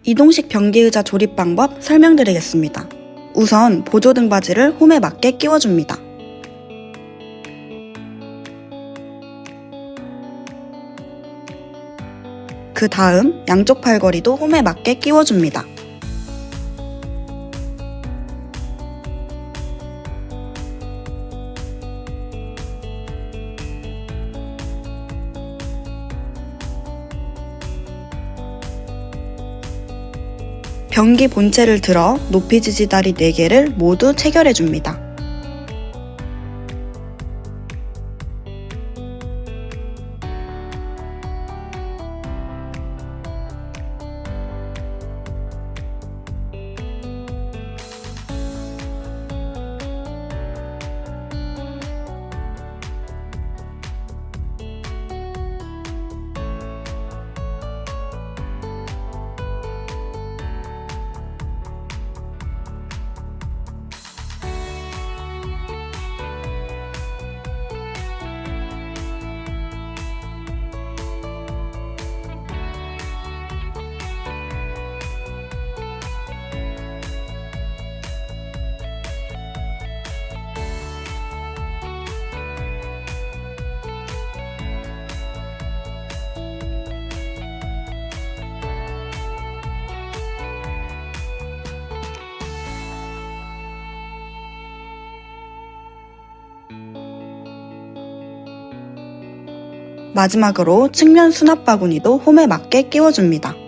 이동식 변기의자 조립 방법 설명드리겠습니다. 우선 보조 등받이를 홈에 맞게 끼워줍니다. 그 다음 양쪽 팔걸이도 홈에 맞게 끼워줍니다. 변기 본체를 들어 높이 지지다리 4개를 모두 체결해줍니다. 마지막으로 측면 수납 바구니도 홈에 맞게 끼워줍니다.